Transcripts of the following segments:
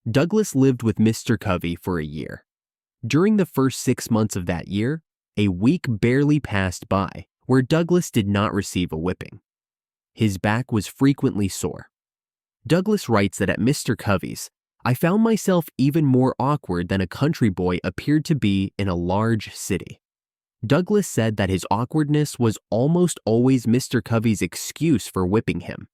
Douglass lived with Mr. Covey for a year. During the first 6 months of that year, a week barely passed by where Douglass did not receive a whipping. His back was frequently sore. Douglass writes that at Mr. Covey's, I found myself even more awkward than a country boy appeared to be in a large city. Douglass said that his awkwardness was almost always Mr. Covey's excuse for whipping him.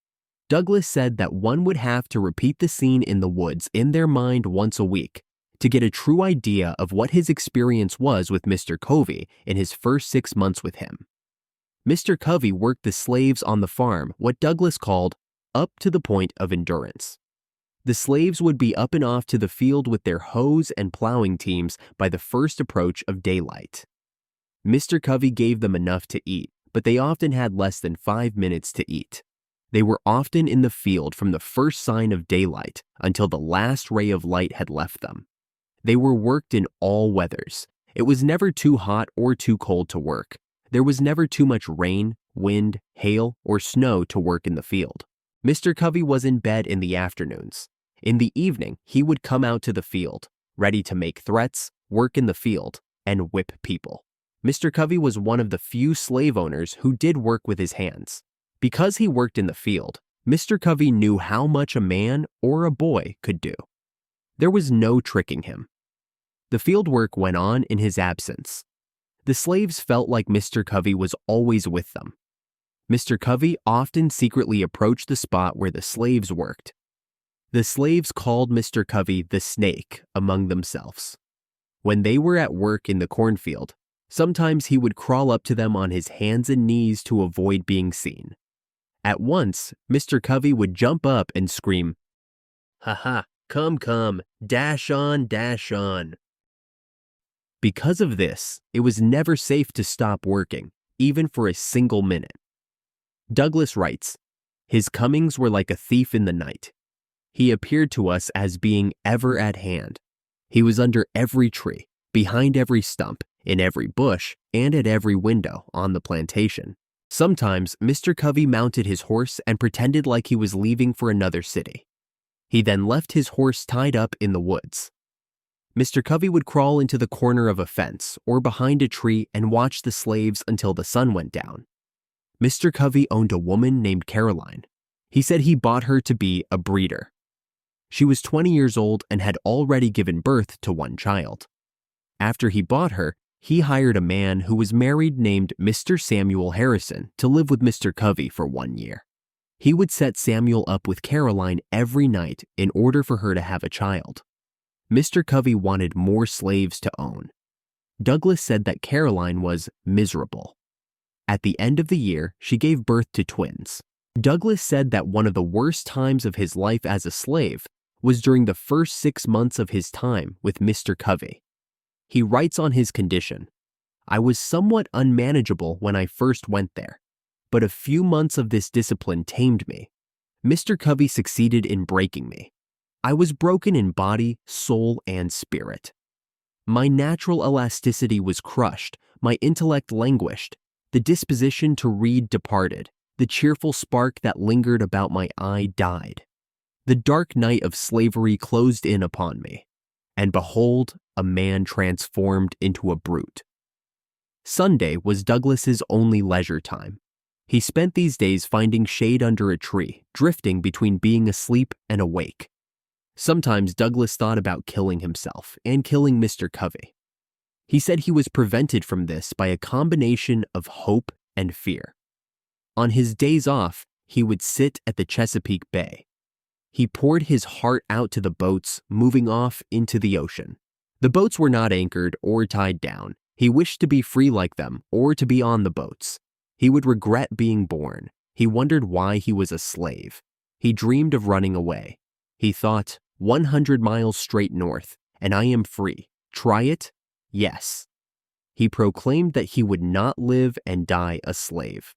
Douglass said that one would have to repeat the scene in the woods in their mind once a week to get a true idea of what his experience was with Mr. Covey in his first 6 months with him. Mr. Covey worked the slaves on the farm what Douglass called up to the point of endurance. The slaves would be up and off to the field with their hoes and plowing teams by the first approach of daylight. Mr. Covey gave them enough to eat, but they often had less than 5 minutes to eat. They were often in the field from the first sign of daylight until the last ray of light had left them. They were worked in all weathers. It was never too hot or too cold to work. There was never too much rain, wind, hail, or snow to work in the field. Mr. Covey was in bed in the afternoons. In the evening, he would come out to the field, ready to make threats, work in the field, and whip people. Mr. Covey was one of the few slave owners who did work with his hands. Because he worked in the field, Mr. Covey knew how much a man or a boy could do. There was no tricking him. The field work went on in his absence. The slaves felt like Mr. Covey was always with them. Mr. Covey often secretly approached the spot where the slaves worked. The slaves called Mr. Covey the snake among themselves. When they were at work in the cornfield, sometimes he would crawl up to them on his hands and knees to avoid being seen. At once, Mr. Covey would jump up and scream, "Ha ha, come, dash on, dash on." Because of this, it was never safe to stop working, even for a single minute. Douglass writes, "His comings were like a thief in the night. He appeared to us as being ever at hand. He was under every tree, behind every stump, in every bush, and at every window on the plantation. Sometimes Mr. Covey mounted his horse and pretended like he was leaving for another city. He then left his horse tied up in the woods. Mr. Covey would crawl into the corner of a fence or behind a tree and watch the slaves until the sun went down. Mr. Covey owned a woman named Caroline. He said he bought her to be a breeder. She was 20 years old and had already given birth to one child. After he bought her, he hired a man who was married named Mr. Samuel Harrison to live with Mr. Covey for 1 year. He would set Samuel up with Caroline every night in order for her to have a child. Mr. Covey wanted more slaves to own. Douglass said that Caroline was miserable. At the end of the year, she gave birth to twins. Douglass said that one of the worst times of his life as a slave was during the first 6 months of his time with Mr. Covey. He writes on his condition, "I was somewhat unmanageable when I first went there, but a few months of this discipline tamed me. Mr. Covey succeeded in breaking me. I was broken in body, soul, and spirit. My natural elasticity was crushed, my intellect languished, the disposition to read departed, the cheerful spark that lingered about my eye died. The dark night of slavery closed in upon me, and behold, a man transformed into a brute." Sunday was Douglass's only leisure time. He spent these days finding shade under a tree, drifting between being asleep and awake. Sometimes Douglass thought about killing himself and killing Mr. Covey. He said he was prevented from this by a combination of hope and fear. On his days off, he would sit at the Chesapeake Bay. He poured his heart out to the boats moving off into the ocean. The boats were not anchored or tied down. He wished to be free like them or to be on the boats. He would regret being born. He wondered why he was a slave. He dreamed of running away. He thought, 100 miles straight north, and I am free. Try it? Yes. He proclaimed that he would not live and die a slave.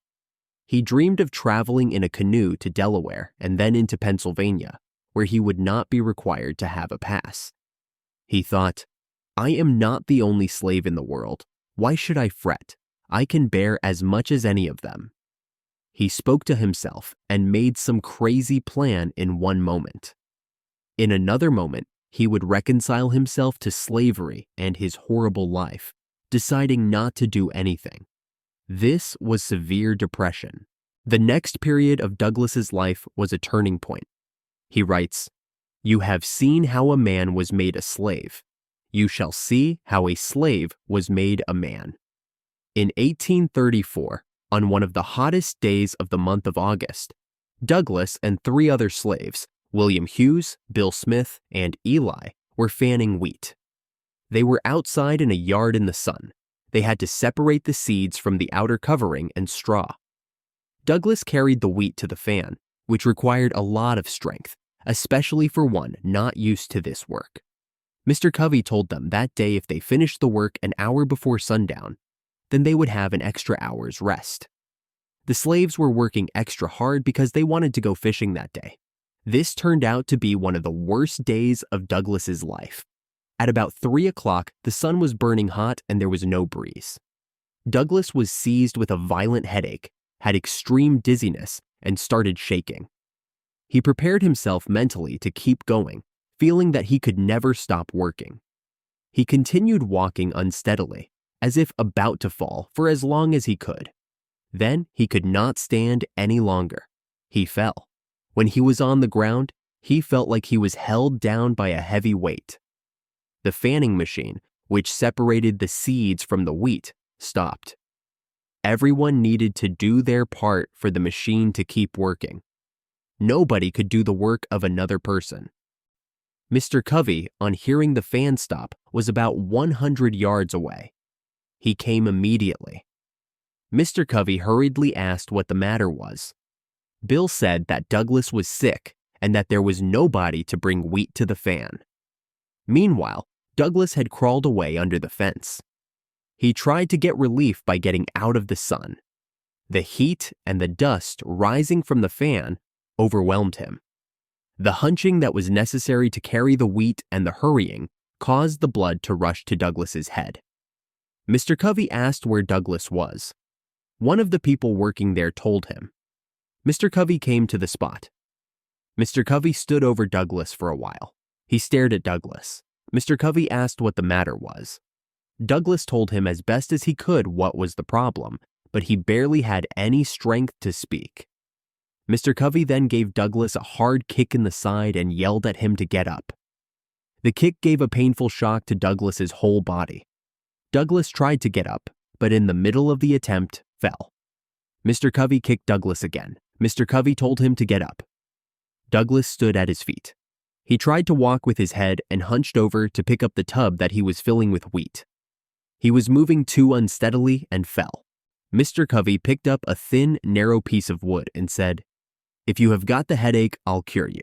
He dreamed of traveling in a canoe to Delaware and then into Pennsylvania, where he would not be required to have a pass. He thought, I am not the only slave in the world. Why should I fret? I can bear as much as any of them. He spoke to himself and made some crazy plan in one moment. In another moment, he would reconcile himself to slavery and his horrible life, deciding not to do anything. This was severe depression. The next period of Douglass's life was a turning point. He writes, "You have seen how a man was made a slave. You shall see how a slave was made a man." In 1834, on one of the hottest days of the month of August, Douglass and 3 other slaves, William Hughes, Bill Smith, and Eli, were fanning wheat. They were outside in a yard in the sun. They had to separate the seeds from the outer covering and straw. Douglass carried the wheat to the fan, which required a lot of strength, especially for one not used to this work. Mr. Covey told them that day if they finished the work an hour before sundown, then they would have an extra hour's rest. The slaves were working extra hard because they wanted to go fishing that day. This turned out to be one of the worst days of Douglass's life. At about 3 o'clock, the sun was burning hot and there was no breeze. Douglass was seized with a violent headache, had extreme dizziness, and started shaking. He prepared himself mentally to keep going, feeling that he could never stop working. He continued walking unsteadily, as if about to fall, for as long as he could. Then he could not stand any longer. He fell. When he was on the ground, he felt like he was held down by a heavy weight. The fanning machine, which separated the seeds from the wheat, stopped. Everyone needed to do their part for the machine to keep working. Nobody could do the work of another person. Mr. Covey, on hearing the fan stop, was about 100 yards away. He came immediately. Mr. Covey hurriedly asked what the matter was. Bill said that Douglass was sick and that there was nobody to bring wheat to the fan. Meanwhile, Douglass had crawled away under the fence. He tried to get relief by getting out of the sun. The heat and the dust rising from the fan overwhelmed him. The hunching that was necessary to carry the wheat and the hurrying caused the blood to rush to Douglass's head. Mr. Covey asked where Douglass was. One of the people working there told him. Mr. Covey came to the spot. Mr. Covey stood over Douglass for a while. He stared at Douglass. Mr. Covey asked what the matter was. Douglass told him as best as he could what was the problem, but he barely had any strength to speak. Mr. Covey then gave Douglass a hard kick in the side and yelled at him to get up. The kick gave a painful shock to Douglass's whole body. Douglass tried to get up, but in the middle of the attempt, fell. Mr. Covey kicked Douglass again. Mr. Covey told him to get up. Douglass stood at his feet. He tried to walk with his head and hunched over to pick up the tub that he was filling with wheat. He was moving too unsteadily and fell. Mr. Covey picked up a thin, narrow piece of wood and said, "If you have got the headache, I'll cure you."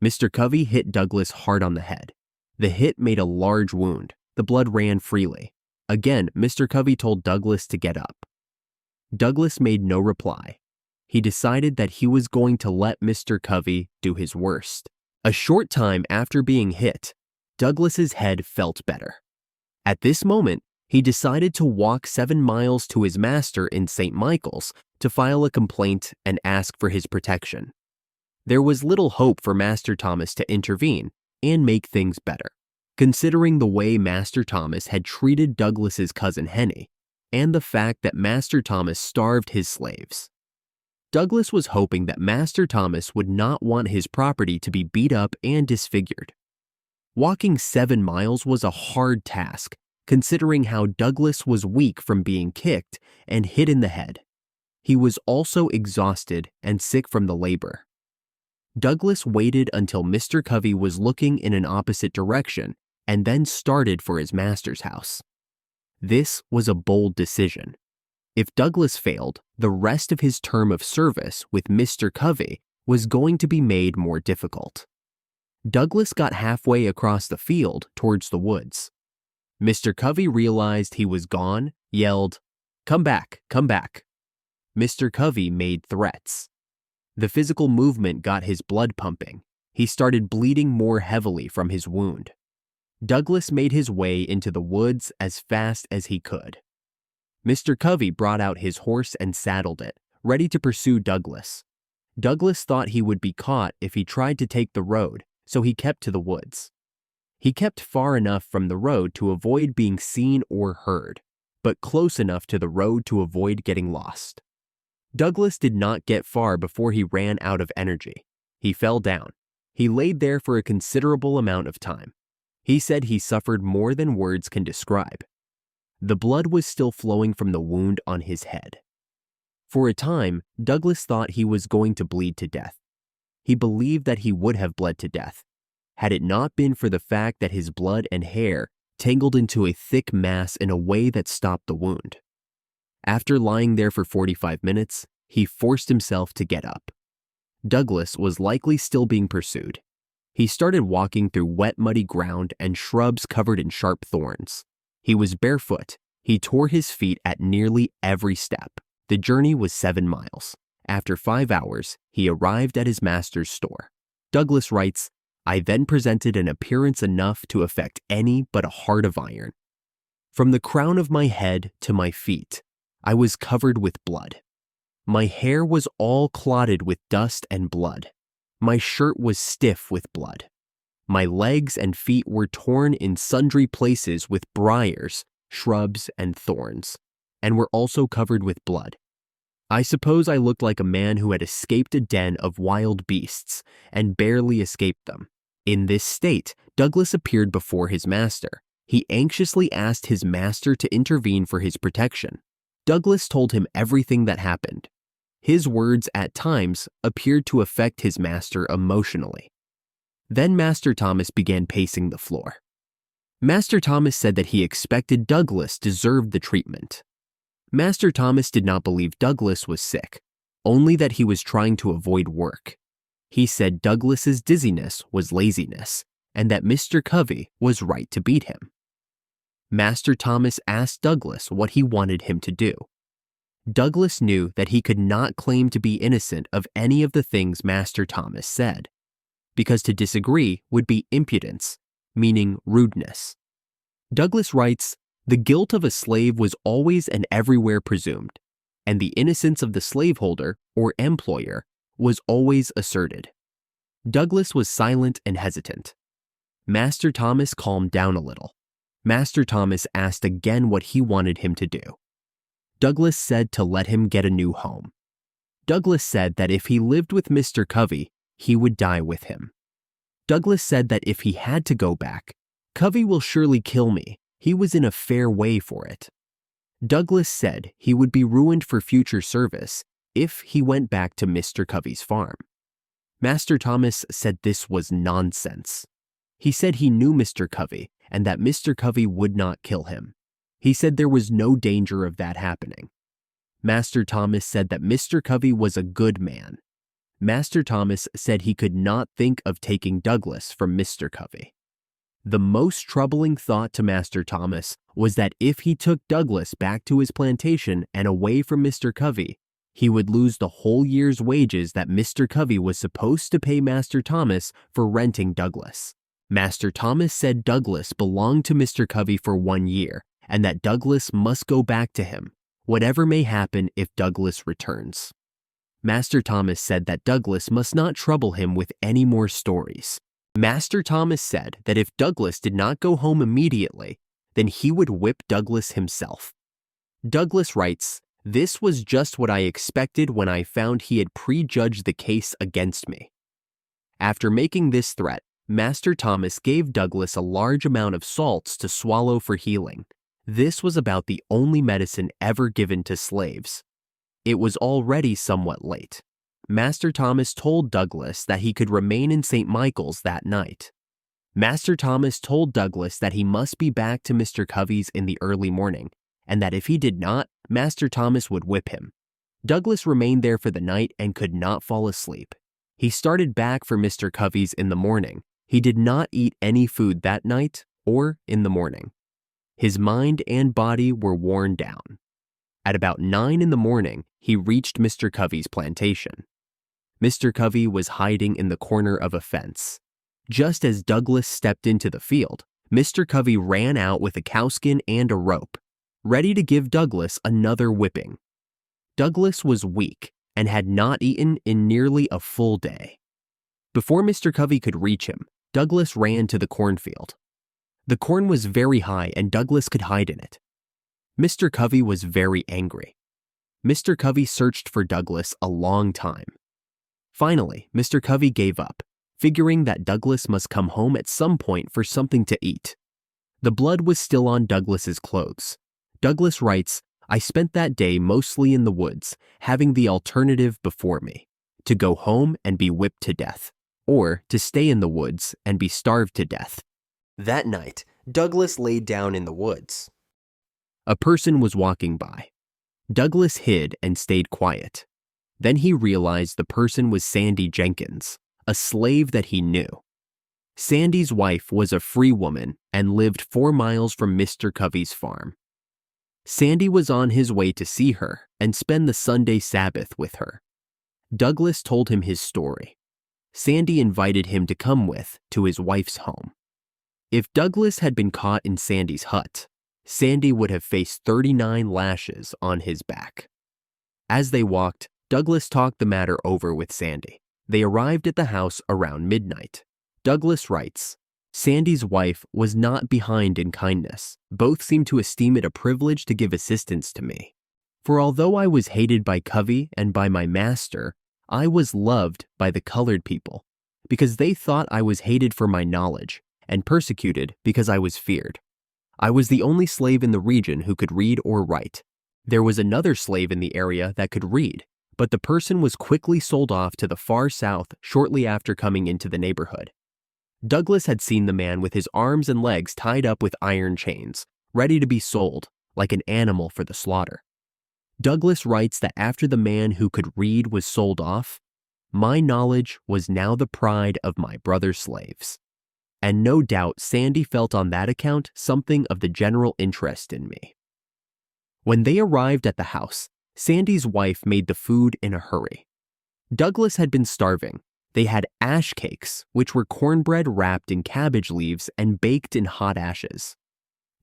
Mr. Covey hit Douglass hard on the head. The hit made a large wound. The blood ran freely. Again, Mr. Covey told Douglass to get up. Douglass made no reply. He decided that he was going to let Mr. Covey do his worst. A short time after being hit, Douglass's head felt better. At this moment, he decided to walk 7 miles to his master in St. Michael's to file a complaint and ask for his protection. There was little hope for Master Thomas to intervene and make things better, considering the way Master Thomas had treated Douglass's cousin Henny and the fact that Master Thomas starved his slaves. Douglass was hoping that Master Thomas would not want his property to be beat up and disfigured. Walking 7 miles was a hard task, considering how Douglass was weak from being kicked and hit in the head. He was also exhausted and sick from the labor. Douglass waited until Mr. Covey was looking in an opposite direction and then started for his master's house. This was a bold decision. If Douglass failed, the rest of his term of service with Mr. Covey was going to be made more difficult. Douglass got halfway across the field towards the woods. Mr. Covey realized he was gone, yelled, "Come back, come back." Mr. Covey made threats. The physical movement got his blood pumping. He started bleeding more heavily from his wound. Douglass made his way into the woods as fast as he could. Mr. Covey brought out his horse and saddled it, ready to pursue Douglass. Douglass thought he would be caught if he tried to take the road, so he kept to the woods. He kept far enough from the road to avoid being seen or heard, but close enough to the road to avoid getting lost. Douglass did not get far before he ran out of energy. He fell down. He laid there for a considerable amount of time. He said he suffered more than words can describe. The blood was still flowing from the wound on his head. For a time, Douglass thought he was going to bleed to death. He believed that he would have bled to death, had it not been for the fact that his blood and hair tangled into a thick mass in a way that stopped the wound. After lying there for 45 minutes, he forced himself to get up. Douglass was likely still being pursued. He started walking through wet, muddy ground and shrubs covered in sharp thorns. He was barefoot. He tore his feet at nearly every step. The journey was 7 miles. After 5 hours, he arrived at his master's store. Douglass writes, "I then presented an appearance enough to affect any but a heart of iron. From the crown of my head to my feet, I was covered with blood. My hair was all clotted with dust and blood. My shirt was stiff with blood. My legs and feet were torn in sundry places with briars, shrubs, and thorns, and were also covered with blood. I suppose I looked like a man who had escaped a den of wild beasts and barely escaped them." In this state, Douglass appeared before his master. He anxiously asked his master to intervene for his protection. Douglass told him everything that happened. His words at times appeared to affect his master emotionally. Then Master Thomas began pacing the floor. Master Thomas said that he expected Douglass deserved the treatment. Master Thomas did not believe Douglass was sick, only that he was trying to avoid work. He said Douglass's dizziness was laziness, and that Mr. Covey was right to beat him. Master Thomas asked Douglass what he wanted him to do. Douglass knew that he could not claim to be innocent of any of the things Master Thomas said, because to disagree would be impudence, meaning rudeness. Douglass writes, "The guilt of a slave was always and everywhere presumed, and the innocence of the slaveholder or employer was always asserted." Douglass was silent and hesitant. Master Thomas calmed down a little. Master Thomas asked again what he wanted him to do. Douglass said to let him get a new home. Douglass said that if he lived with Mr. Covey, he would die with him. Douglass said that if he had to go back, "Covey will surely kill me. He was in a fair way for it." Douglass said he would be ruined for future service if he went back to Mr. Covey's farm. Master Thomas said this was nonsense. He said he knew Mr. Covey and that Mr. Covey would not kill him. He said there was no danger of that happening. Master Thomas said that Mr. Covey was a good man. Master Thomas said he could not think of taking Douglass from Mr. Covey. The most troubling thought to Master Thomas was that if he took Douglass back to his plantation and away from Mr. Covey, he would lose the whole year's wages that Mr. Covey was supposed to pay Master Thomas for renting Douglass. Master Thomas said Douglass belonged to Mr. Covey for 1 year, and that Douglass must go back to him, whatever may happen if Douglass returns. Master Thomas said that Douglass must not trouble him with any more stories. Master Thomas said that if Douglass did not go home immediately, then he would whip Douglass himself. Douglass writes, "This was just what I expected when I found he had prejudged the case against me." After making this threat, Master Thomas gave Douglass a large amount of salts to swallow for healing. This was about the only medicine ever given to slaves. It was already somewhat late. Master Thomas told Douglass that he could remain in St. Michael's that night. Master Thomas told Douglass that he must be back to Mr. Covey's in the early morning, and that if he did not, Master Thomas would whip him. Douglass remained there for the night and could not fall asleep. He started back for Mr. Covey's in the morning. He did not eat any food that night or in the morning. His mind and body were worn down. At about 9 in the morning, he reached Mr. Covey's plantation. Mr. Covey was hiding in the corner of a fence. Just as Douglass stepped into the field, Mr. Covey ran out with a cowskin and a rope, ready to give Douglass another whipping. Douglass was weak and had not eaten in nearly a full day. Before Mr. Covey could reach him, Douglass ran to the cornfield. The corn was very high and Douglas could hide in it. Mr. Covey was very angry. Mr. Covey searched for Douglas a long time. Finally, Mr. Covey gave up, figuring that Douglas must come home at some point for something to eat. The blood was still on Douglas's clothes. Douglas writes, "I spent that day mostly in the woods, having the alternative before me, to go home and be whipped to death, or to stay in the woods and be starved to death." That night, Douglas laid down in the woods. A person was walking by. Douglas hid and stayed quiet. Then he realized the person was Sandy Jenkins, a slave that he knew. Sandy's wife was a free woman and lived 4 miles from Mr. Covey's farm. Sandy was on his way to see her and spend the Sunday Sabbath with her. Douglas told him his story. Sandy invited him to come to his wife's home. If Douglas had been caught in Sandy's hut, Sandy would have faced 39 lashes on his back. As they walked, Douglas talked the matter over with Sandy. They arrived at the house around midnight. Douglas writes, "Sandy's wife was not behind in kindness. Both seemed to esteem it a privilege to give assistance to me. For although I was hated by Covey and by my master, I was loved by the colored people, because they thought I was hated for my knowledge, and persecuted because I was feared. I was the only slave in the region who could read or write. There was another slave in the area that could read, but the person was quickly sold off to the far south shortly after coming into the neighborhood. Douglas had seen the man with his arms and legs tied up with iron chains, ready to be sold, like an animal for the slaughter." Douglas writes that after the man who could read was sold off, "My knowledge was now the pride of my brother slaves." And no doubt Sandy felt on that account something of the general interest in me. When they arrived at the house, Sandy's wife made the food in a hurry. Douglas had been starving. They had ash cakes, which were cornbread wrapped in cabbage leaves and baked in hot ashes.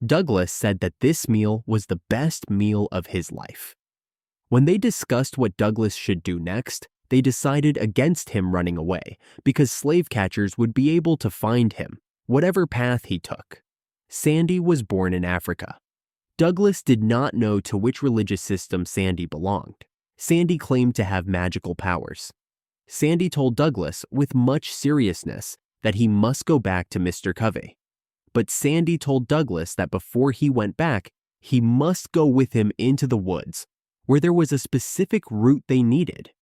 Douglas said that this meal was the best meal of his life. When they discussed what Douglas should do next, they decided against him running away because slave catchers would be able to find him, whatever path he took. Sandy was born in Africa. Douglas did not know to which religious system Sandy belonged. Sandy claimed to have magical powers. Sandy told Douglas with much seriousness that he must go back to Mr. Covey. But Sandy told Douglas that before he went back, he must go with him into the woods, where there was a specific route they needed.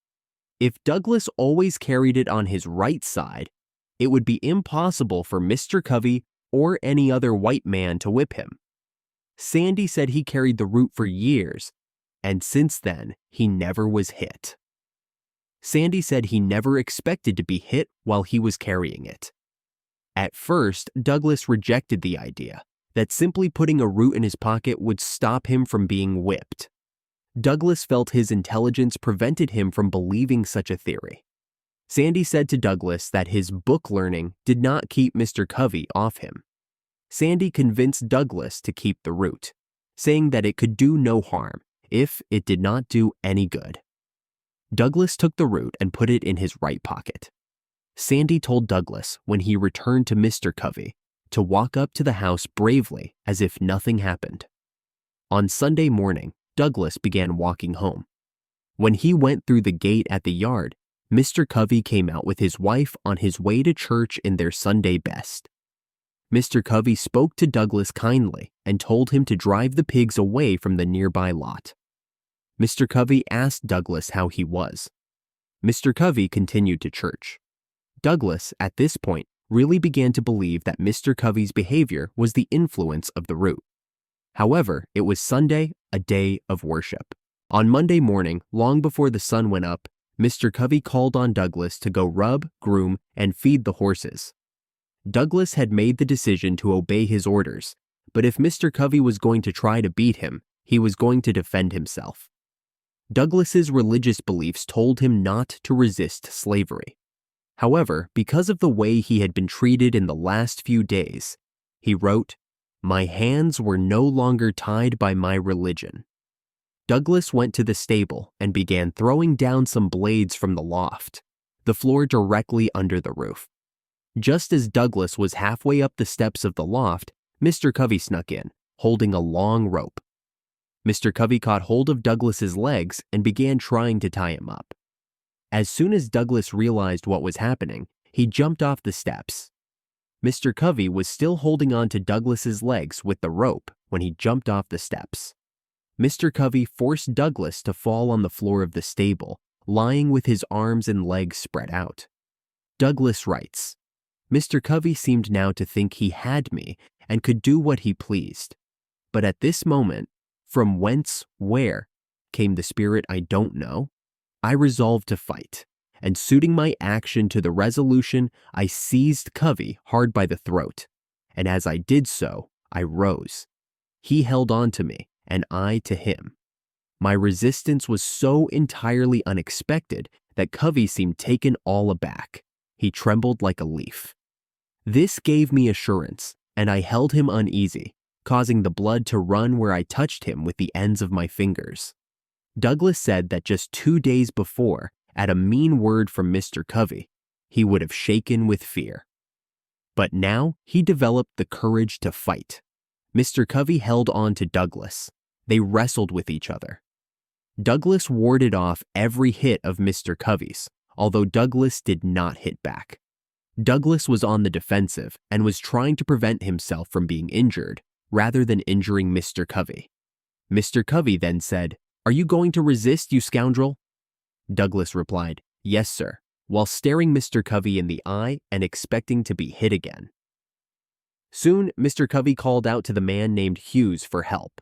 If Douglas always carried it on his right side, it would be impossible for Mr. Covey or any other white man to whip him. Sandy said he carried the route for years, and since then, he never was hit. Sandy said he never expected to be hit while he was carrying it. At first, Douglas rejected the idea that simply putting a root in his pocket would stop him from being whipped. Douglas felt his intelligence prevented him from believing such a theory. Sandy said to Douglas that his book learning did not keep Mr. Covey off him. Sandy convinced Douglas to keep the root, saying that it could do no harm if it did not do any good. Douglas took the root and put it in his right pocket. Sandy told Douglas when he returned to Mr. Covey to walk up to the house bravely as if nothing happened. On Sunday morning, Douglas began walking home. When he went through the gate at the yard, Mr. Covey came out with his wife on his way to church in their Sunday best. Mr. Covey spoke to Douglas kindly and told him to drive the pigs away from the nearby lot. Mr. Covey asked Douglas how he was. Mr. Covey continued to church. Douglas, at this point, really began to believe that Mr. Covey's behavior was the influence of the root. However, it was Sunday, a day of worship. On Monday morning, long before the sun went up, Mr. Covey called on Douglas to go rub, groom, and feed the horses. Douglas had made the decision to obey his orders, but if Mr. Covey was going to try to beat him, he was going to defend himself. Douglas's religious beliefs told him not to resist slavery. However, because of the way he had been treated in the last few days, he wrote, "My hands were no longer tied by my religion." Douglas went to the stable and began throwing down some blades from the loft, the floor directly under the roof. Just as Douglas was halfway up the steps of the loft, Mr. Covey snuck in, holding a long rope. Mr. Covey caught hold of Douglas's legs and began trying to tie him up. As soon as Douglas realized what was happening, he jumped off the steps. Mr. Covey was still holding on to Douglas's legs with the rope when he jumped off the steps. Mr. Covey forced Douglas to fall on the floor of the stable, lying with his arms and legs spread out. Douglas writes, "Mr. Covey seemed now to think he had me and could do what he pleased. But at this moment, from where, came the spirit I don't know, I resolved to fight, and suiting my action to the resolution, I seized Covey hard by the throat, and as I did so, I rose. He held on to me, and I to him. My resistance was so entirely unexpected that Covey seemed taken all aback. He trembled like a leaf. This gave me assurance, and I held him uneasy, causing the blood to run where I touched him with the ends of my fingers." Douglas said that just 2 days before, at a mean word from Mr. Covey, he would have shaken with fear. But now he developed the courage to fight. Mr. Covey held on to Douglas. They wrestled with each other. Douglas warded off every hit of Mr. Covey's, although Douglas did not hit back. Douglas was on the defensive and was trying to prevent himself from being injured rather than injuring Mr. Covey. Mr. Covey then said, "Are you going to resist, you scoundrel?" Douglas replied, "Yes, sir," while staring Mr. Covey in the eye and expecting to be hit again. Soon, Mr. Covey called out to the man named Hughes for help.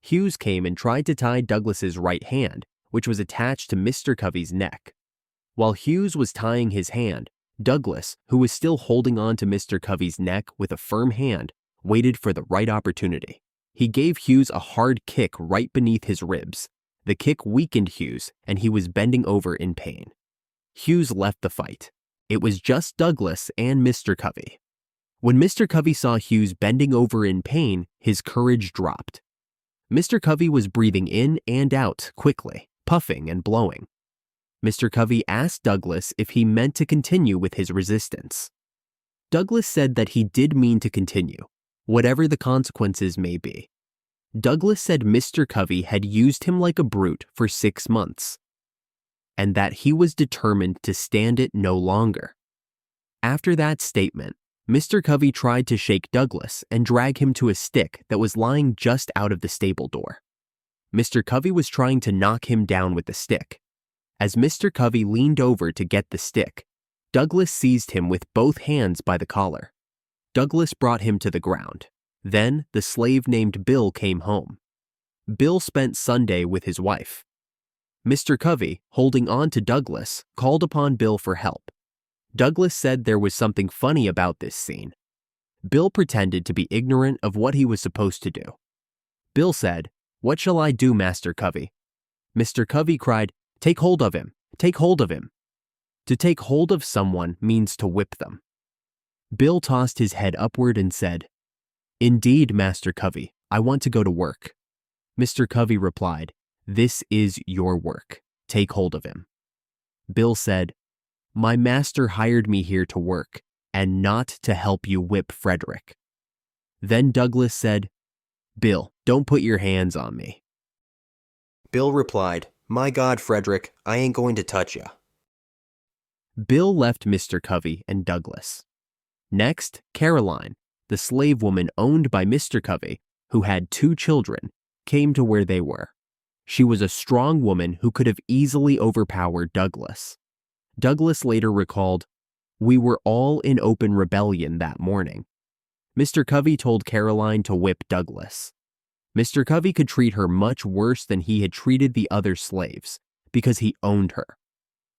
Hughes came and tried to tie Douglas's right hand, which was attached to Mr. Covey's neck. While Hughes was tying his hand, Douglas, who was still holding on to Mr. Covey's neck with a firm hand, waited for the right opportunity. He gave Hughes a hard kick right beneath his ribs. The kick weakened Hughes, and he was bending over in pain. Hughes left the fight. It was just Douglas and Mr. Covey. When Mr. Covey saw Hughes bending over in pain, his courage dropped. Mr. Covey was breathing in and out quickly, puffing and blowing. Mr. Covey asked Douglas if he meant to continue with his resistance. Douglas said that he did mean to continue, whatever the consequences may be. Douglas said Mr. Covey had used him like a brute for 6 months, and that he was determined to stand it no longer. After that statement, Mr. Covey tried to shake Douglas and drag him to a stick that was lying just out of the stable door. Mr. Covey was trying to knock him down with the stick. As Mr. Covey leaned over to get the stick, Douglas seized him with both hands by the collar. Douglas brought him to the ground. Then the slave named Bill came home. Bill spent Sunday with his wife. Mr. Covey, holding on to Douglas, called upon Bill for help. Douglas said there was something funny about this scene. Bill pretended to be ignorant of what he was supposed to do. Bill said, "What shall I do, Master Covey?" Mr. Covey cried, "Take hold of him! Take hold of him!" To take hold of someone means to whip them. Bill tossed his head upward and said, "Indeed, Master Covey, I want to go to work." Mr. Covey replied, "This is your work. Take hold of him." Bill said, "My master hired me here to work, and not to help you whip Frederick." Then Douglas said, "Bill, don't put your hands on me." Bill replied, "My God, Frederick, I ain't going to touch ya." Bill left Mr. Covey and Douglas. Next, Caroline, the slave woman owned by Mr. Covey, who had 2 children, came to where they were. She was a strong woman who could have easily overpowered Douglas. Douglas later recalled, "We were all in open rebellion that morning." Mr. Covey told Caroline to whip Douglas. Mr. Covey could treat her much worse than he had treated the other slaves, because he owned her.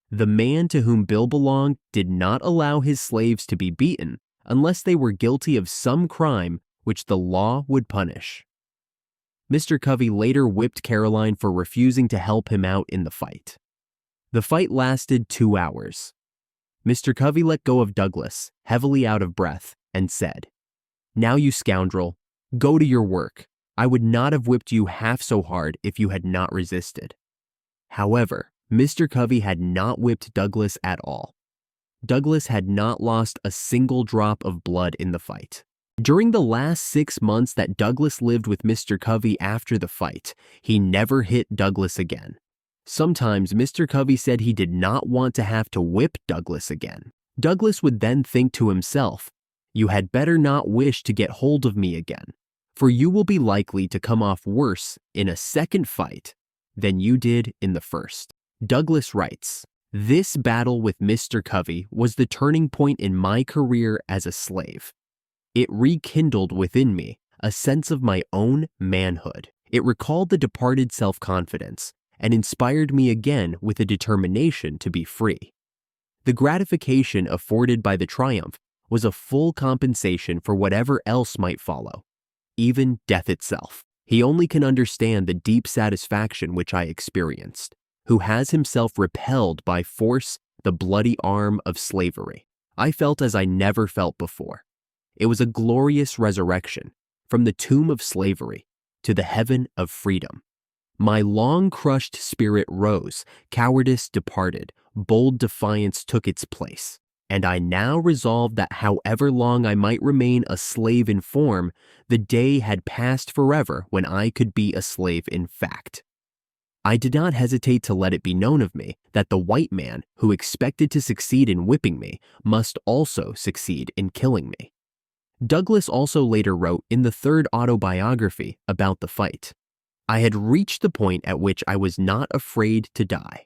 The man to whom Bill belonged did not allow his slaves to be beaten unless they were guilty of some crime which the law would punish. Mr. Covey later whipped Caroline for refusing to help him out in the fight. The fight lasted 2 hours. Mr. Covey let go of Douglas, heavily out of breath, and said, "Now, you scoundrel, go to your work. I would not have whipped you half so hard if you had not resisted." However, Mr. Covey had not whipped Douglas at all. Douglas had not lost a single drop of blood in the fight. During the last 6 months that Douglass lived with Mr. Covey after the fight, he never hit Douglass again. Sometimes Mr. Covey said he did not want to have to whip Douglass again. Douglass would then think to himself, "You had better not wish to get hold of me again, for you will be likely to come off worse in a second fight than you did in the first." Douglass writes, "This battle with Mr. Covey was the turning point in my career as a slave. It rekindled within me a sense of my own manhood. It recalled the departed self-confidence and inspired me again with a determination to be free. The gratification afforded by the triumph was a full compensation for whatever else might follow, even death itself. He only can understand the deep satisfaction which I experienced, who has himself repelled by force the bloody arm of slavery. I felt as I never felt before. It was a glorious resurrection from the tomb of slavery to the heaven of freedom. My long-crushed spirit rose, cowardice departed, bold defiance took its place, and I now resolved that however long I might remain a slave in form, the day had passed forever when I could be a slave in fact. I did not hesitate to let it be known of me that the white man who expected to succeed in whipping me must also succeed in killing me." Douglass also later wrote in the third autobiography about the fight, "I had reached the point at which I was not afraid to die."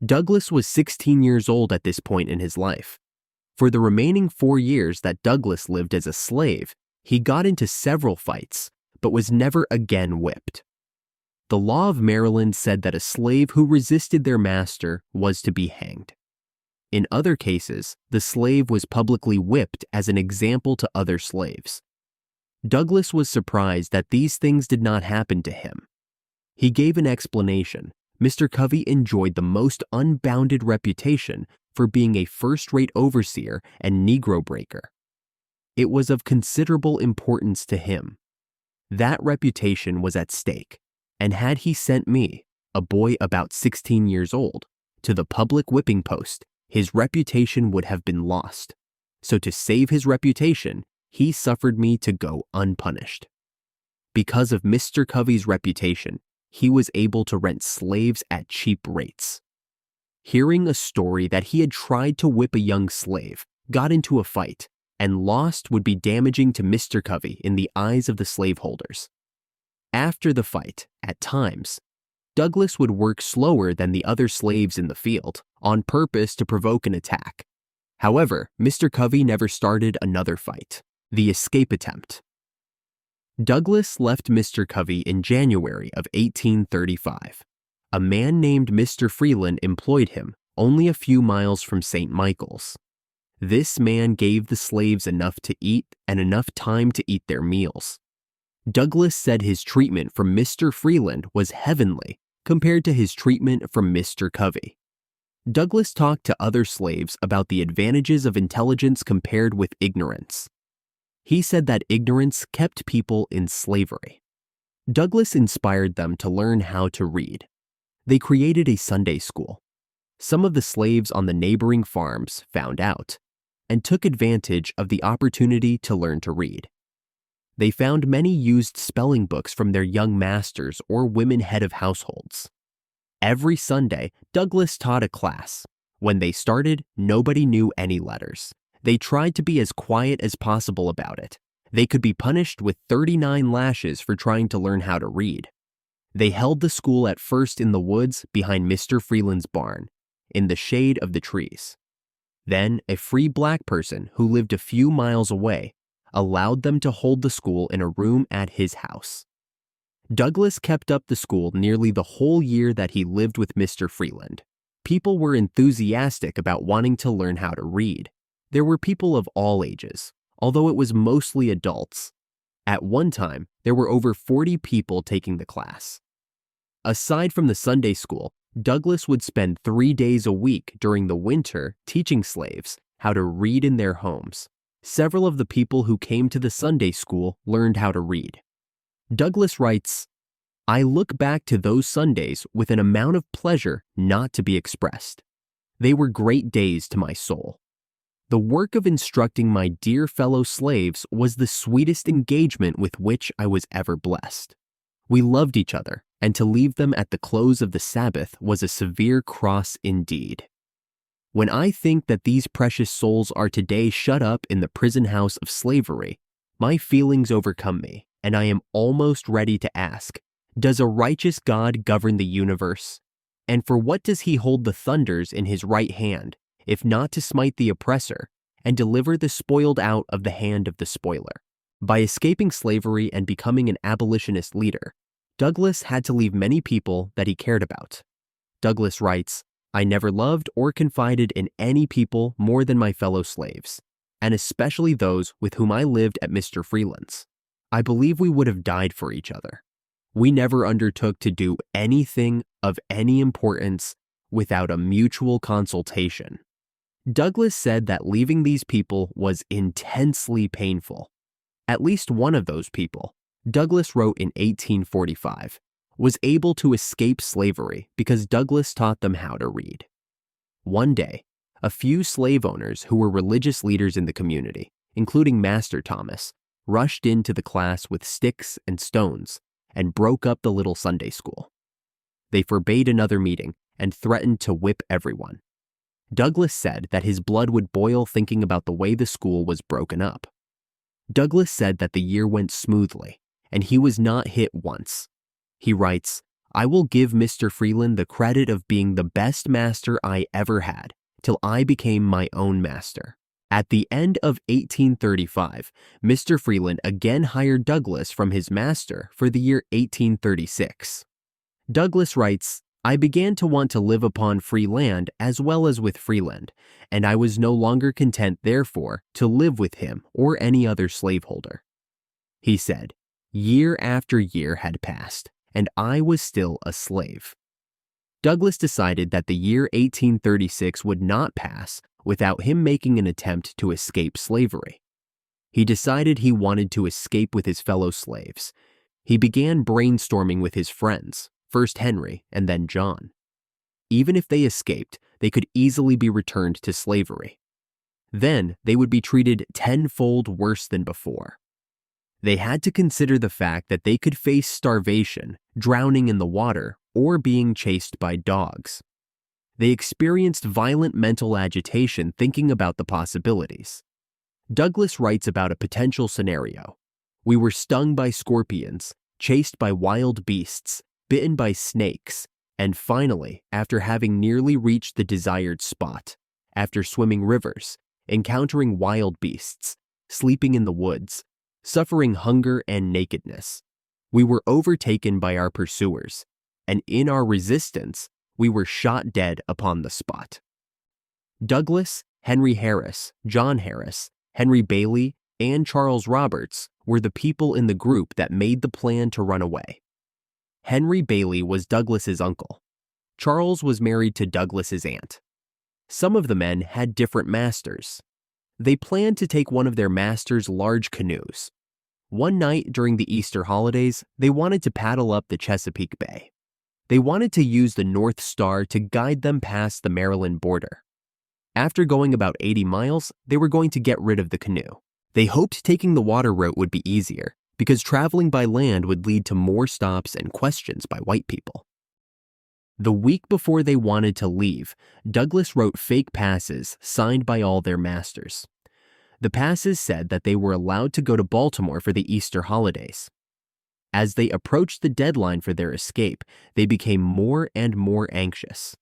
Douglass was 16 years old at this point in his life. For the remaining 4 years that Douglass lived as a slave, he got into several fights, but was never again whipped. The law of Maryland said that a slave who resisted their master was to be hanged. In other cases, the slave was publicly whipped as an example to other slaves. Douglass was surprised that these things did not happen to him. He gave an explanation. Mr. Covey enjoyed the most unbounded reputation for being a first-rate overseer and Negro breaker. It was of considerable importance to him. That reputation was at stake, and had he sent me, a boy about 16 years old, to the public whipping post, his reputation would have been lost. So to save his reputation, he suffered me to go unpunished. Because of Mr. Covey's reputation, he was able to rent slaves at cheap rates. Hearing a story that he had tried to whip a young slave, got into a fight, and lost would be damaging to Mr. Covey in the eyes of the slaveholders. After the fight, at times, Douglass would work slower than the other slaves in the field, on purpose to provoke an attack. However, Mr. Covey never started another fight, the escape attempt. Douglass left Mr. Covey in January of 1835. A man named Mr. Freeland employed him only a few miles from St. Michael's. This man gave the slaves enough to eat and enough time to eat their meals. Douglass said his treatment from Mr. Freeland was heavenly compared to his treatment from Mr. Covey. Douglass talked to other slaves about the advantages of intelligence compared with ignorance. He said that ignorance kept people in slavery. Douglass inspired them to learn how to read. They created a Sunday school. Some of the slaves on the neighboring farms found out and took advantage of the opportunity to learn to read. They found many used spelling books from their young masters or women head of households. Every Sunday, Douglass taught a class. When they started, nobody knew any letters. They tried to be as quiet as possible about it. They could be punished with 39 lashes for trying to learn how to read. They held the school at first in the woods behind Mr. Freeland's barn, in the shade of the trees. Then, a free black person who lived a few miles away allowed them to hold the school in a room at his house. Douglass kept up the school nearly the whole year that he lived with Mr. Freeland. People were enthusiastic about wanting to learn how to read. There were people of all ages, although it was mostly adults. At one time, there were over 40 people taking the class. Aside from the Sunday school, Douglass would spend 3 days a week during the winter teaching slaves how to read in their homes. Several of the people who came to the Sunday school learned how to read. Douglass writes, "I look back to those Sundays with an amount of pleasure not to be expressed. They were great days to my soul. The work of instructing my dear fellow slaves was the sweetest engagement with which I was ever blessed. We loved each other, and to leave them at the close of the Sabbath was a severe cross indeed. When I think that these precious souls are today shut up in the prison house of slavery, my feelings overcome me, and I am almost ready to ask, does a righteous God govern the universe? And for what does he hold the thunders in his right hand, if not to smite the oppressor and deliver the spoiled out of the hand of the spoiler? By escaping slavery and becoming an abolitionist leader, Douglass had to leave many people that he cared about. Douglass writes, "I never loved or confided in any people more than my fellow slaves, and especially those with whom I lived at Mr. Freeland's. I believe we would have died for each other. We never undertook to do anything of any importance without a mutual consultation." Douglass said that leaving these people was intensely painful. At least one of those people, Douglass wrote in 1845, was able to escape slavery because Douglass taught them how to read. One day, a few slave owners who were religious leaders in the community, including Master Thomas, rushed into the class with sticks and stones and broke up the little Sunday school. They forbade another meeting and threatened to whip everyone. Douglass said that his blood would boil thinking about the way the school was broken up. Douglass said that the year went smoothly, and he was not hit once. He writes, "I will give Mr. Freeland the credit of being the best master I ever had, till I became my own master." At the end of 1835, Mr. Freeland again hired Douglass from his master for the year 1836. Douglass writes, "I began to want to live upon free land as well as with Freeland, and I was no longer content, therefore, to live with him or any other slaveholder." He said, "Year after year had passed, and I was still a slave." Douglass decided that the year 1836 would not pass without him making an attempt to escape slavery. He decided he wanted to escape with his fellow slaves. He began brainstorming with his friends, first Henry and then John. Even if they escaped, they could easily be returned to slavery. Then they would be treated tenfold worse than before. They had to consider the fact that they could face starvation, drowning in the water, or being chased by dogs. They experienced violent mental agitation thinking about the possibilities. Douglass writes about a potential scenario. "We were stung by scorpions, chased by wild beasts, bitten by snakes, and finally, after having nearly reached the desired spot, after swimming rivers, encountering wild beasts, sleeping in the woods, suffering hunger and nakedness, we were overtaken by our pursuers, and in our resistance, we were shot dead upon the spot." Douglass, Henry Harris, John Harris, Henry Bailey, and Charles Roberts were the people in the group that made the plan to run away. Henry Bailey was Douglass's uncle. Charles was married to Douglass's aunt. Some of the men had different masters. They planned to take one of their master's large canoes. One night during the Easter holidays, they wanted to paddle up the Chesapeake Bay. They wanted to use the North Star to guide them past the Maryland border. After going about 80 miles, they were going to get rid of the canoe. They hoped taking the water route would be easier, because traveling by land would lead to more stops and questions by white people. The week before they wanted to leave, Douglass wrote fake passes signed by all their masters. The passes said that they were allowed to go to Baltimore for the Easter holidays. As they approached the deadline for their escape, they became more and more anxious.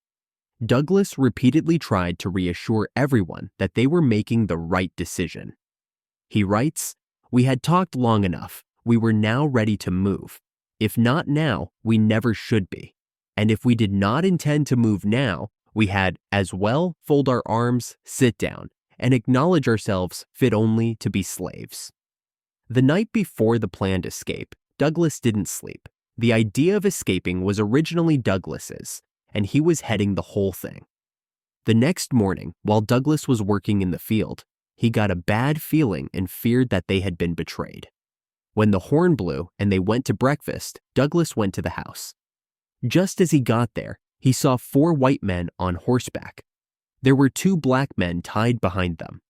Douglass repeatedly tried to reassure everyone that they were making the right decision. He writes, "We had talked long enough. We were now ready to move. If not now, we never should be. And if we did not intend to move now, we had as well fold our arms, sit down, and acknowledge ourselves fit only to be slaves." The night before the planned escape, Douglass didn't sleep. The idea of escaping was originally Douglass's, and he was heading the whole thing. The next morning, while Douglass was working in the field, he got a bad feeling and feared that they had been betrayed. When the horn blew and they went to breakfast, Douglass went to the house. Just as he got there, he saw 4 white men on horseback. There were 2 black men tied behind them.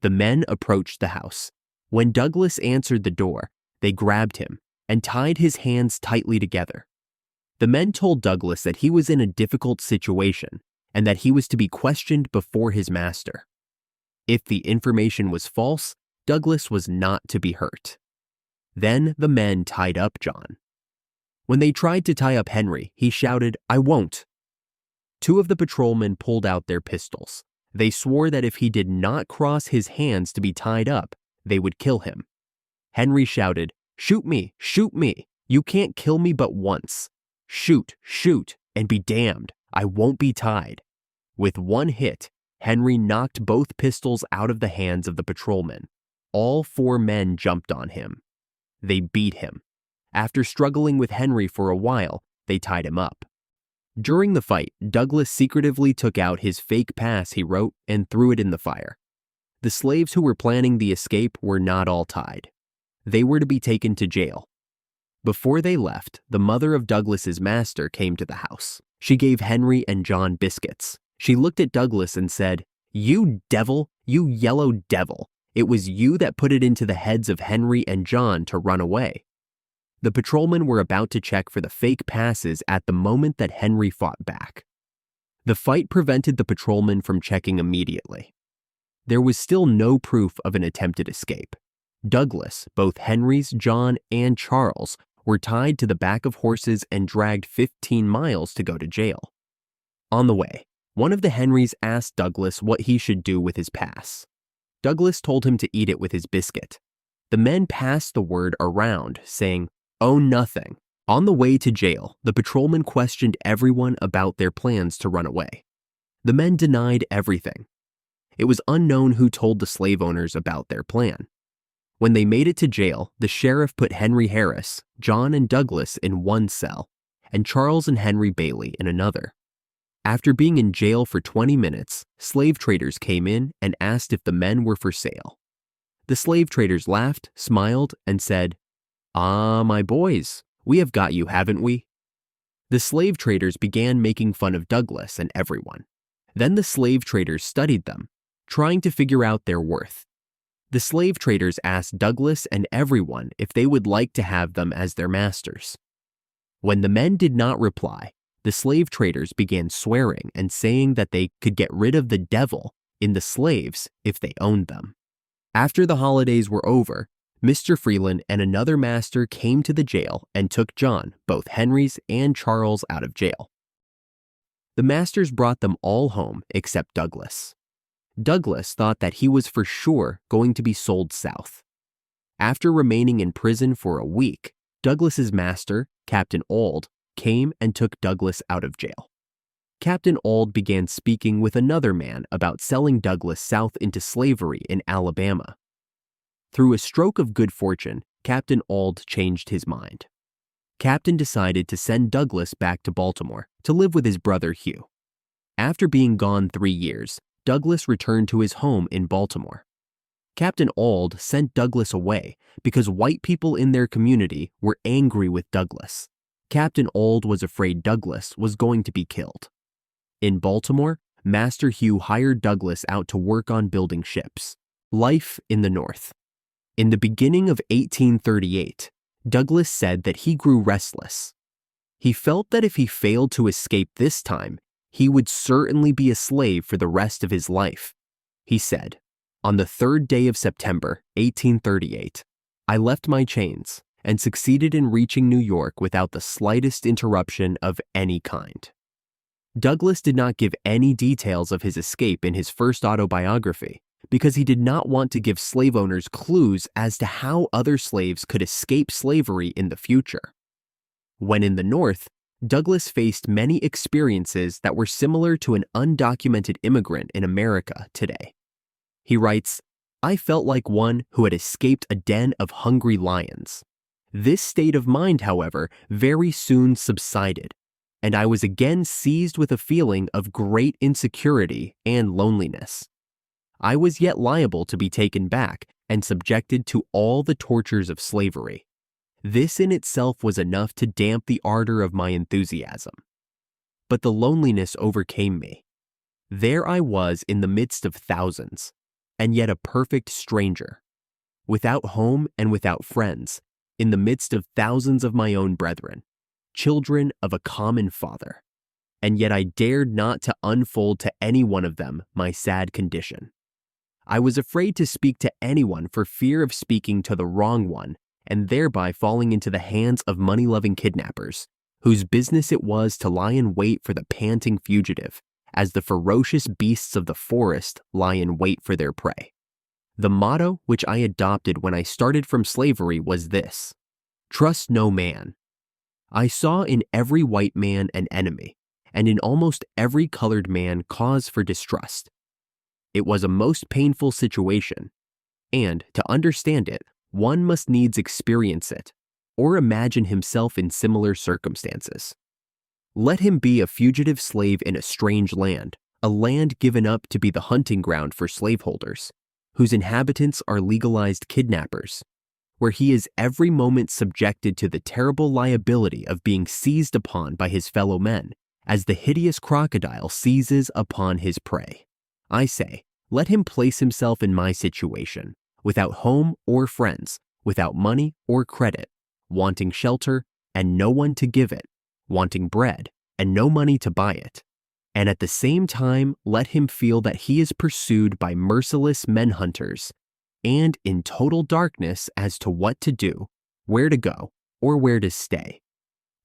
The men approached the house. When Douglass answered the door, they grabbed him and tied his hands tightly together. The men told Douglass that he was in a difficult situation and that he was to be questioned before his master. If the information was false, Douglass was not to be hurt. Then the men tied up John. When they tried to tie up Henry, he shouted, "I won't." Two of the patrolmen pulled out their pistols. They swore that if he did not cross his hands to be tied up, they would kill him. Henry shouted, "Shoot me, shoot me. You can't kill me but once. Shoot, shoot, and be damned. I won't be tied." With one hit, Henry knocked both pistols out of the hands of the patrolmen. All four men jumped on him. They beat him. After struggling with Henry for a while, they tied him up. During the fight, Douglass secretively took out his fake pass he wrote and threw it in the fire. The slaves who were planning the escape were not all tied. They were to be taken to jail. Before they left, the mother of Douglass's master came to the house. She gave Henry and John biscuits. She looked at Douglass and said, "You devil, you yellow devil. It was you that put it into the heads of Henry and John to run away." The patrolmen were about to check for the fake passes at the moment that Henry fought back. The fight prevented the patrolmen from checking immediately. There was still no proof of an attempted escape. Douglass, both Henry's, John, and Charles were tied to the back of horses and dragged 15 miles to go to jail. On the way, one of the Henrys asked Douglass what he should do with his pass. Douglass told him to eat it with his biscuit. The men passed the word around, saying, "Oh, nothing." On the way to jail, the patrolmen questioned everyone about their plans to run away. The men denied everything. It was unknown who told the slave owners about their plan. When they made it to jail, the sheriff put Henry Harris, John and Douglass in one cell, and Charles and Henry Bailey in another. After being in jail for 20 minutes, slave traders came in and asked if the men were for sale. The slave traders laughed, smiled, and said, "Ah, my boys, we have got you, haven't we?" The slave traders began making fun of Douglass and everyone. Then the slave traders studied them, trying to figure out their worth. The slave traders asked Douglass and everyone if they would like to have them as their masters. When the men did not reply, the slave traders began swearing and saying that they could get rid of the devil in the slaves if they owned them. After the holidays were over, Mr. Freeland and another master came to the jail and took John, both Henry's and Charles, out of jail. The masters brought them all home except Douglass. Douglass thought that he was for sure going to be sold south. After remaining in prison for a week, Douglass's master, Captain Auld, came and took Douglass out of jail. Captain Auld began speaking with another man about selling Douglass south into slavery in Alabama. Through a stroke of good fortune, Captain Auld changed his mind. Captain decided to send Douglass back to Baltimore to live with his brother Hugh. After being gone 3 years, Douglass returned to his home in Baltimore. Captain Auld sent Douglass away because white people in their community were angry with Douglass. Captain Auld was afraid Douglass was going to be killed. In Baltimore, Master Hugh hired Douglass out to work on building ships. Life in the North. In the beginning of 1838, Douglass said that he grew restless. He felt that if he failed to escape this time, he would certainly be a slave for the rest of his life. He said, "On the 3rd day of September, 1838, I left my chains and succeeded in reaching New York without the slightest interruption of any kind." Douglass did not give any details of his escape in his first autobiography because he did not want to give slave owners clues as to how other slaves could escape slavery in the future. When in the North, Douglass faced many experiences that were similar to an undocumented immigrant in America today. He writes, "I felt like one who had escaped a den of hungry lions. This state of mind, however, very soon subsided, and I was again seized with a feeling of great insecurity and loneliness. I was yet liable to be taken back and subjected to all the tortures of slavery. This in itself was enough to damp the ardor of my enthusiasm. But the loneliness overcame me. There I was in the midst of thousands, and yet a perfect stranger, without home and without friends, in the midst of thousands of my own brethren, children of a common father, and yet I dared not to unfold to any one of them my sad condition. I was afraid to speak to anyone for fear of speaking to the wrong one and thereby falling into the hands of money-loving kidnappers, whose business it was to lie in wait for the panting fugitive, as the ferocious beasts of the forest lie in wait for their prey. The motto which I adopted when I started from slavery was this: trust no man. I saw in every white man an enemy, and in almost every colored man cause for distrust. It was a most painful situation, and to understand it, one must needs experience it, or imagine himself in similar circumstances. Let him be a fugitive slave in a strange land, a land given up to be the hunting ground for slaveholders, whose inhabitants are legalized kidnappers, where he is every moment subjected to the terrible liability of being seized upon by his fellow men, as the hideous crocodile seizes upon his prey. I say, let him place himself in my situation, without home or friends, without money or credit, wanting shelter and no one to give it, wanting bread and no money to buy it. And at the same time, let him feel that he is pursued by merciless men-hunters, and in total darkness as to what to do, where to go, or where to stay,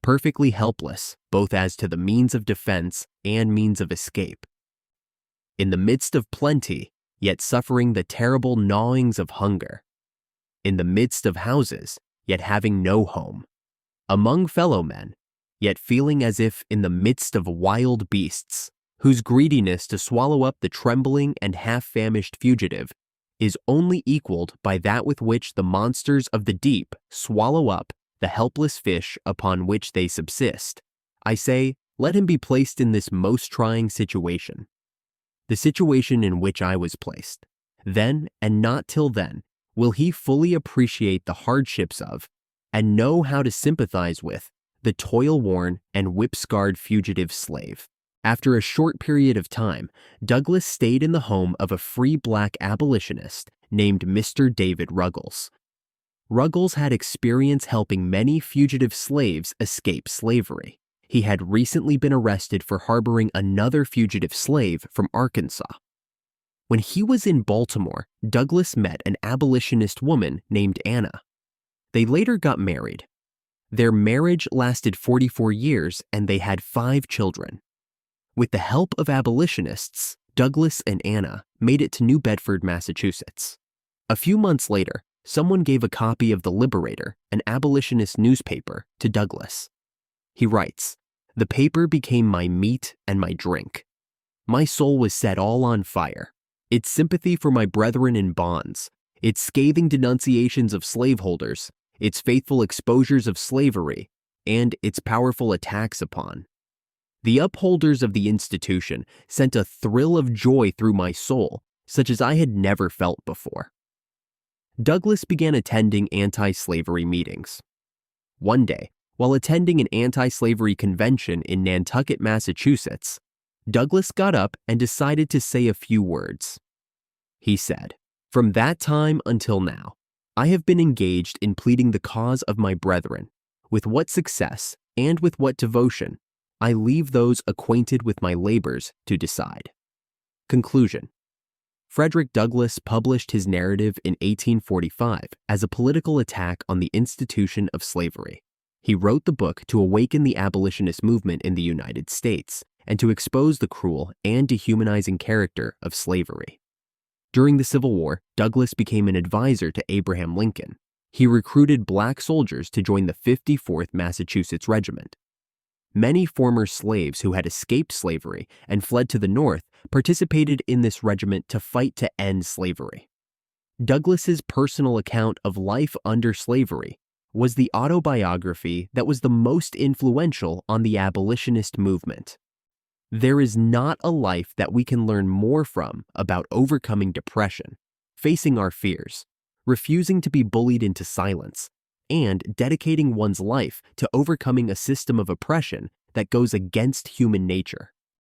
perfectly helpless both as to the means of defense and means of escape. In the midst of plenty, yet suffering the terrible gnawings of hunger. In the midst of houses, yet having no home. Among fellow men, yet feeling as if in the midst of wild beasts, whose greediness to swallow up the trembling and half-famished fugitive is only equaled by that with which the monsters of the deep swallow up the helpless fish upon which they subsist. I say, let him be placed in this most trying situation, the situation in which I was placed. Then, and not till then, will he fully appreciate the hardships of, and know how to sympathize with, the toil-worn and whip-scarred fugitive slave. After a short period of time, Douglass stayed in the home of a free black abolitionist named Mr. David Ruggles. Ruggles had experience helping many fugitive slaves escape slavery. He had recently been arrested for harboring another fugitive slave from Arkansas. When he was in Baltimore, Douglass met an abolitionist woman named Anna. They later got married. Their marriage lasted 44 years and they had 5 children. With the help of abolitionists, Douglass and Anna made it to New Bedford, Massachusetts. A few months later, someone gave a copy of The Liberator, an abolitionist newspaper, to Douglass. He writes, "The paper became my meat and my drink. My soul was set all on fire. Its sympathy for my brethren in bonds, its scathing denunciations of slaveholders, its faithful exposures of slavery, and its powerful attacks upon. The upholders of the institution sent a thrill of joy through my soul, such as I had never felt before." Douglass began attending anti-slavery meetings. One day, while attending an anti-slavery convention in Nantucket, Massachusetts, Douglass got up and decided to say a few words. He said, "From that time until now, I have been engaged in pleading the cause of my brethren. With what success and with what devotion, I leave those acquainted with my labors to decide." Conclusion. Frederick Douglass published his narrative in 1845 as a political attack on the institution of slavery. He wrote the book to awaken the abolitionist movement in the United States and to expose the cruel and dehumanizing character of slavery. During the Civil War, Douglass became an advisor to Abraham Lincoln. He recruited black soldiers to join the 54th Massachusetts Regiment. Many former slaves who had escaped slavery and fled to the North participated in this regiment to fight to end slavery. Douglass's personal account of life under slavery was the autobiography that was the most influential on the abolitionist movement. There is not a life that we can learn more from about overcoming depression, facing our fears, refusing to be bullied into silence, and dedicating one's life to overcoming a system of oppression that goes against human nature.